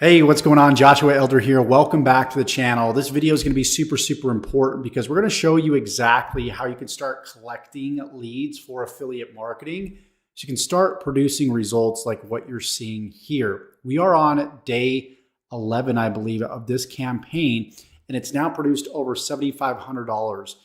Hey, what's going on? Joshua Elder here. Welcome back to the channel. This video is going to be super important because we're going to show you exactly how you can start collecting leads for affiliate marketing so you can start producing results like what you're seeing here. We are on day 11, I believe, of this campaign, and it's now produced over $7,500.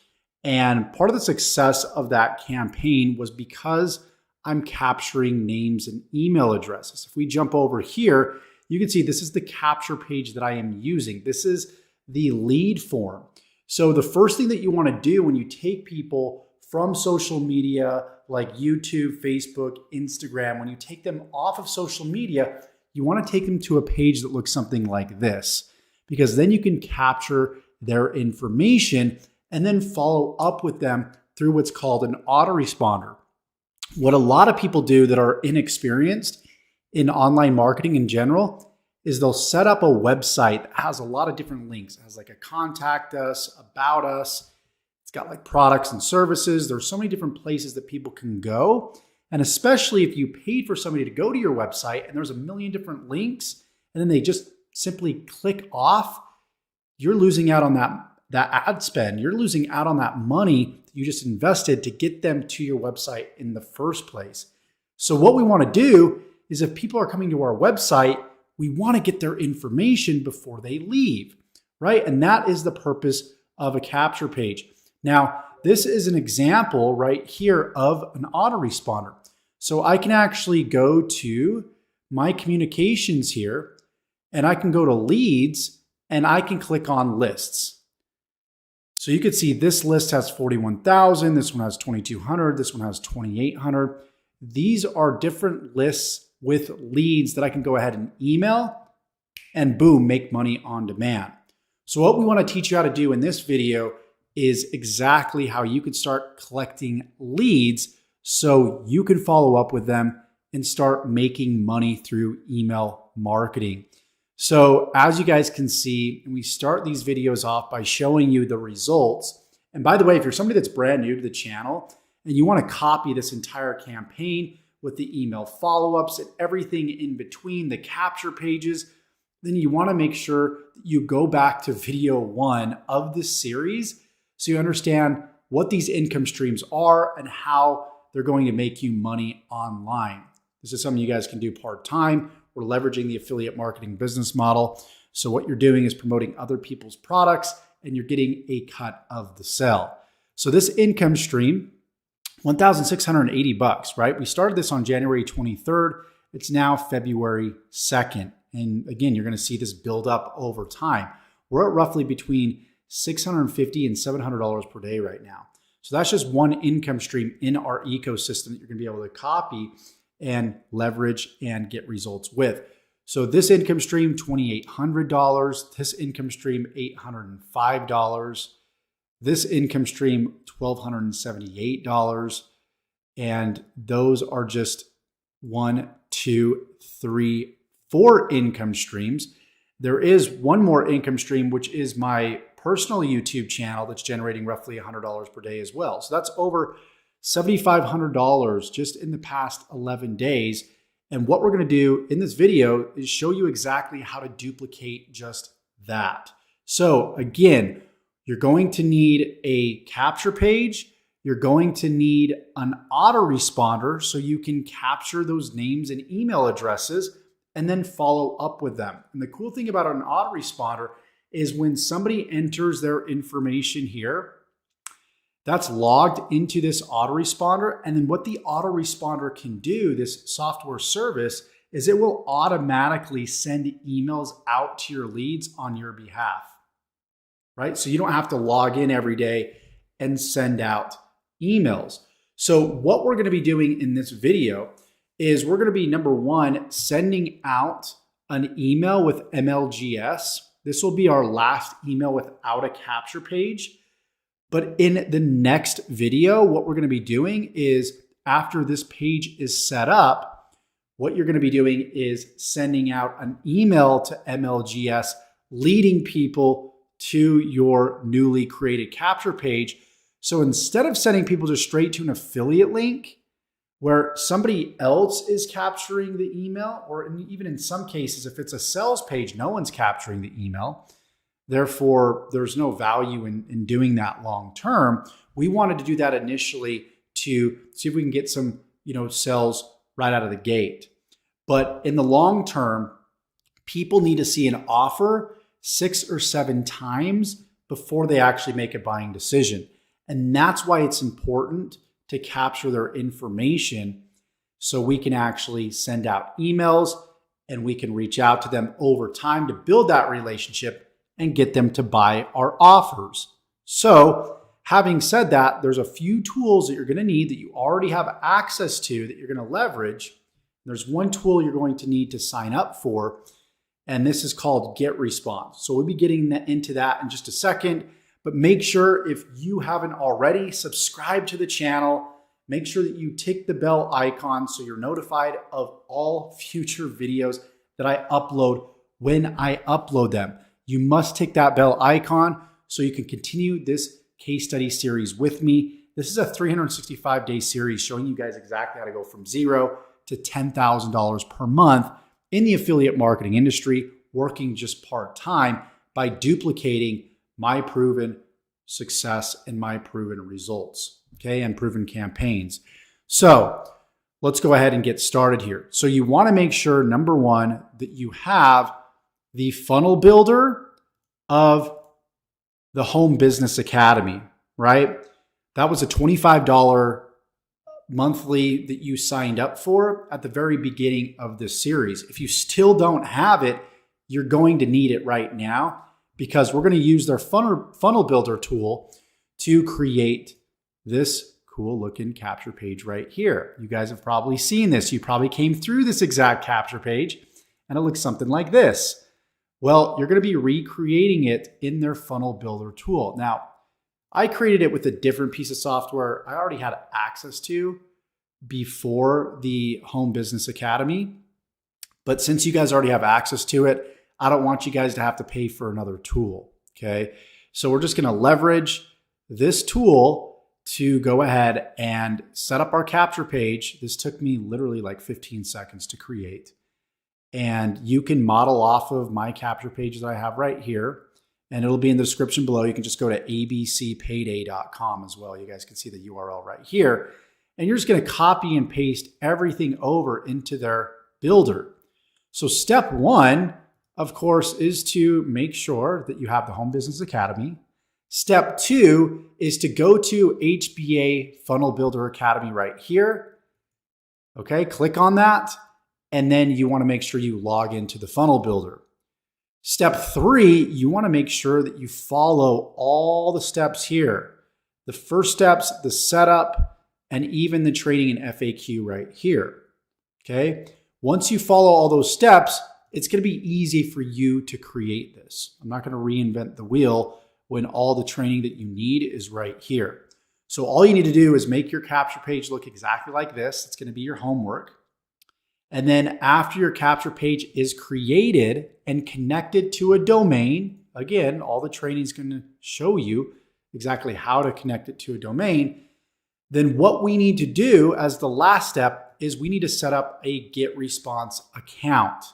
And part of the success of that campaign was because I'm capturing names and email addresses. If we jump over here, you can see this is the capture page that I am using. This is the lead form. So the first thing that you want to do when you take people from social media like YouTube, Facebook, Instagram, when you take them off of social media, you want to take them to a page that looks something like this, because then you can capture their information and then follow up with them through what's called an autoresponder. What a lot of people do that are inexperienced in online marketing in general is they'll set up a website that has a lot of different links. It has like a contact us, about us. It's got like products and services. There's so many different places that people can go. And especially if you paid for somebody to go to your website and there's a million different links and then they just simply click off, you're losing out on that ad spend. You're losing out on that money that you just invested to get them to your website in the first place. So what we want to do is if people are coming to our website, we want to get their information before they leave, right? And that is the purpose of a capture page. Now, this is an example right here of an autoresponder. So I can actually go to my communications here and I can go to leads and I can click on lists. So you can see this list has 41,000, this one has 2,200, this one has 2,800. These are different lists with leads that I can go ahead and email and boom, make money on demand. So what we want to teach you how to do in this video is exactly how you can start collecting leads so you can follow up with them and start making money through email marketing. So as you guys can see, we start these videos off by showing you the results. And by the way, if you're somebody that's brand new to the channel and you want to copy this entire campaign with the email follow-ups and everything in between, the capture pages, then you want to make sure that you go back to video 1 of this series so you understand what these income streams are and how they're going to make you money online. This is something you guys can do part-time. We're leveraging the affiliate marketing business model. So what you're doing is promoting other people's products and you're getting a cut of the sale. So this income stream, $1,680, right? We started this on January 23rd. It's now February 2nd. And again, you're going to see this build up over time. We're at roughly between $650 and $700 per day right now. So that's just one income stream in our ecosystem that you're going to be able to copy and leverage and get results with. So this income stream, $2,800. This income stream, $805. This income stream, $1,278. And those are just 1, 2, 3, 4 income streams. There is one more income stream, which is my personal YouTube channel that's generating roughly $100 per day as well. So that's over $7,500 just in the past 11 days. And what we're going to do in this video is show you exactly how to duplicate just that. So again, you're going to need a capture page. You're going to need an autoresponder so you can capture those names and email addresses and then follow up with them. And the cool thing about an autoresponder is when somebody enters their information here, that's logged into this autoresponder. And then what the autoresponder can do, this software service, is it will automatically send emails out to your leads on your behalf. Right? So you don't have to log in every day and send out emails. So what we're going to be doing in this video is we're going to be, number 1, sending out an email with MLGS. This will be our last email without a capture page. But in the next video, what we're going to be doing is after this page is set up, what you're going to be doing is sending out an email to MLGS, leading people to your newly created capture page. So instead of sending people just straight to an affiliate link, where somebody else is capturing the email, or even in some cases, if it's a sales page, no one's capturing the email. Therefore, there's no value in doing that long term. We wanted to do that initially to see if we can get some, sales right out of the gate. But in the long term, people need to see an offer 6 or 7 times before they actually make a buying decision. And that's why it's important to capture their information so we can actually send out emails and we can reach out to them over time to build that relationship and get them to buy our offers. So having said that, there's a few tools that you're going to need that you already have access to that you're going to leverage. There's one tool you're going to need to sign up for, and this is called Get Response. So we'll be getting into that in just a second, but make sure if you haven't already, subscribe to the channel. Make sure that you tick the bell icon so you're notified of all future videos that I upload when I upload them. You must tick that bell icon so you can continue this case study series with me. This is a 365-day series showing you guys exactly how to go from $0 to $10,000 per month in the affiliate marketing industry, working just part-time by duplicating my proven success and my proven results, okay, and proven campaigns. So let's go ahead and get started here. So you want to make sure, number one, that you have the funnel builder of the Home Business Academy, right? That was a $25 monthly that you signed up for at the very beginning of this series. If you still don't have it, you're going to need it right now, because we're going to use their funnel builder tool to create this cool looking capture page right here. You guys have probably seen this. You probably came through this exact capture page and it looks something like this. Well, you're going to be recreating it in their funnel builder tool. Now, I created it with a different piece of software I already had access to before the Home Business Academy. But since you guys already have access to it, I don't want you guys to have to pay for another tool, okay? So we're just going to leverage this tool to go ahead and set up our capture page. This took me literally like 15 seconds to create. And you can model off of my capture page that I have right here, and it'll be in the description below. You can just go to abcpayday.com as well. You guys can see the URL right here. And you're just going to copy and paste everything over into their builder. So step one, of course, is to make sure that you have the Home Business Academy. Step two is to go to HBA Funnel Builder Academy right here. Okay, click on that. And then you want to make sure you log into the funnel builder. Step three, you want to make sure that you follow all the steps here. The first steps, the setup, and even the training and FAQ right here. Okay, once you follow all those steps, it's going to be easy for you to create this. I'm not going to reinvent the wheel when all the training that you need is right here. So all you need to do is make your capture page look exactly like this. It's going to be your homework. And then after your capture page is created and connected to a domain, again, all the training is going to show you exactly how to connect it to a domain. Then what we need to do as the last step is we need to set up a Get Response account.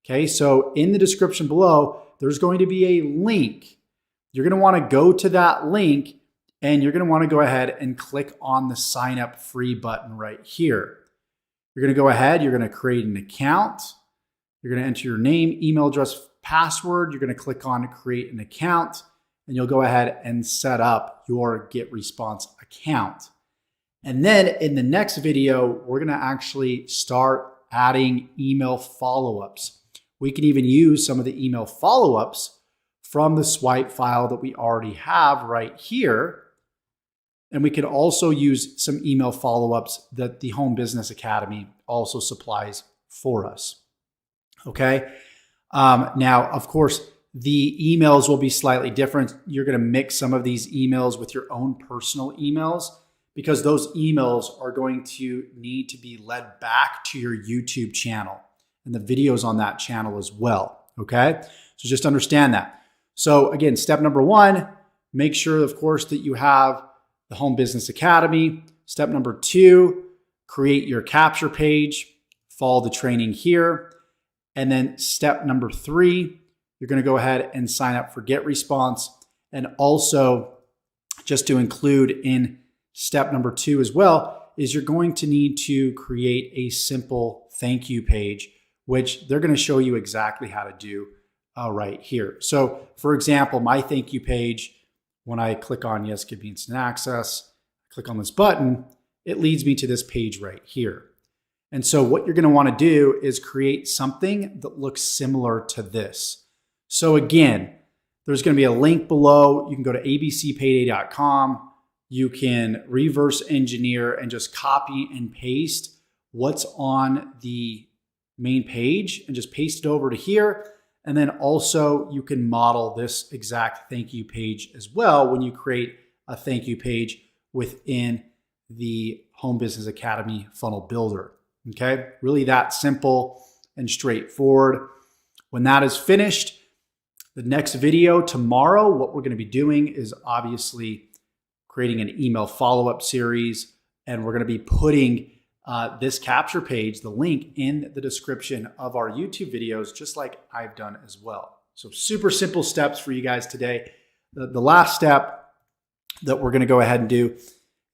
Okay, so in the description below, there's going to be a link. You're going to want to go to that link and you're going to want to go ahead and click on the sign up free button right here. You're going to go ahead, you're going to create an account. You're going to enter your name, email address, password. You're going to click on create an account and you'll go ahead and set up your Get Response account. And then in the next video, we're going to actually start adding email follow-ups. We can even use some of the email follow-ups from the swipe file that we already have right here. And we can also use some email follow-ups that the Home Business Academy also supplies for us. Okay. Now, of course, the emails will be slightly different. You're going to mix some of these emails with your own personal emails, because those emails are going to need to be led back to your YouTube channel and the videos on that channel as well. Okay. So just understand that. So again, step number one, make sure, of course, that you have the Home Business Academy. Step number two, create your capture page, follow the training here. And then step number 3, you're going to go ahead and sign up for GetResponse. And also, just to include in step number 2 as well, is you're going to need to create a simple thank you page, which they're going to show you exactly how to do right here. So for example, my thank you page, when I click on yes, give me instant access, click on this button, it leads me to this page right here. And so what you're going to want to do is create something that looks similar to this. So again, there's going to be a link below. You can go to abcpayday.com. You can reverse engineer and just copy and paste what's on the main page and just paste it over to here. And then also you can model this exact thank you page as well when you create a thank you page within the Home Business Academy funnel builder. Okay, really that simple and straightforward. When that is finished, the next video tomorrow, what we're going to be doing is obviously creating an email follow-up series, and we're going to be putting this capture page, the link in the description of our YouTube videos, just like I've done as well. So super simple steps for you guys today. The last step that we're going to go ahead and do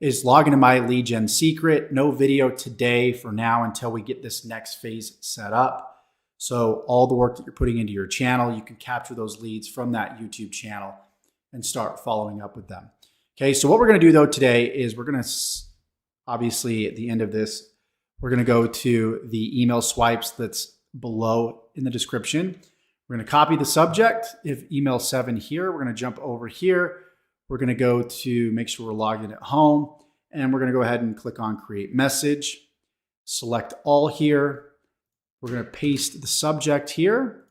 is log into my lead gen secret. No video today for now until we get this next phase set up. So all the work that you're putting into your channel, you can capture those leads from that YouTube channel and start following up with them. Okay, so what we're going to do though today is we're going to, obviously at the end of this, we're going to go to the email swipes that's below in the description. We're going to copy the subject. If email 7 here, we're going to jump over here. We're going to go to make sure we're logged in at home, and we're going to go ahead and click on create message, select all here. We're going to paste the subject here,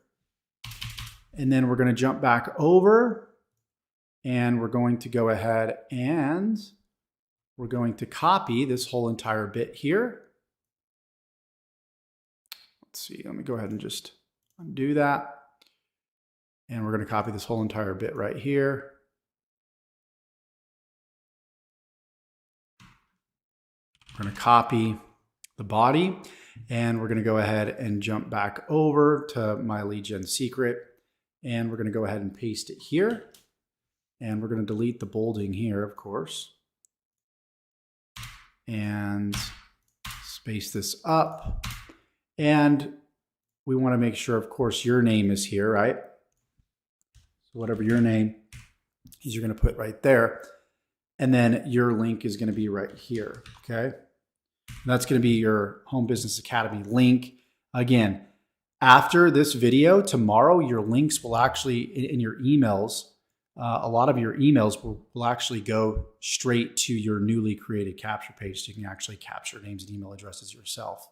and then we're going to jump back over, and we're going to go ahead and we're going to copy this whole entire bit here. Let's see, let me go ahead and just undo that. And we're going to copy this whole entire bit right here. We're going to copy the body, and we're going to go ahead and jump back over to my lead gen secret, and we're going to go ahead and paste it here, and we're going to delete the bolding here, of course, and space this up, and we want to make sure, of course, your name is here, right? So whatever your name is, you're going to put right there, and then your link is going to be right here, okay? And that's going to be your Home Business Academy link. Again, after this video tomorrow, your links will actually, in your emails, a lot of your emails will actually go straight to your newly created capture page, so you can actually capture names and email addresses yourself.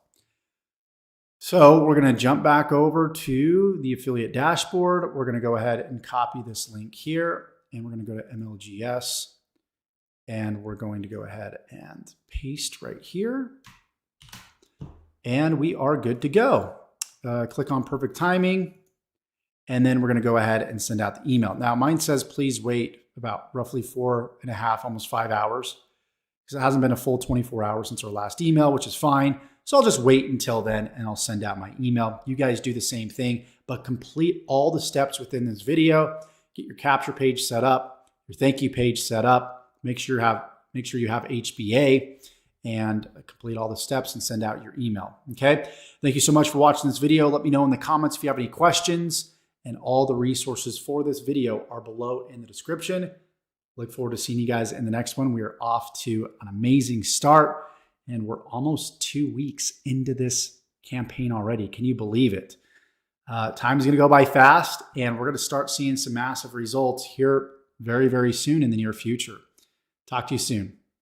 So we're going to jump back over to the affiliate dashboard. We're going to go ahead and copy this link here, and we're going to go to MLGS. And we're going to go ahead and paste right here. And we are good to go. Click on perfect timing. And then we're going to go ahead and send out the email. Now mine says, please wait about roughly 4.5, almost 5 hours, because it hasn't been a full 24 hours since our last email, which is fine. So I'll just wait until then and I'll send out my email. You guys do the same thing, but complete all the steps within this video. Get your capture page set up, your thank you page set up. Make sure you have HBA and complete all the steps and send out your email. Okay. Thank you so much for watching this video. Let me know in the comments if you have any questions, and all the resources for this video are below in the description. Look forward to seeing you guys in the next one. We are off to an amazing start, and we're almost 2 weeks into this campaign already. Can you believe it? Time is going to go by fast, and we're going to start seeing some massive results here very, very soon in the near future. Talk to you soon.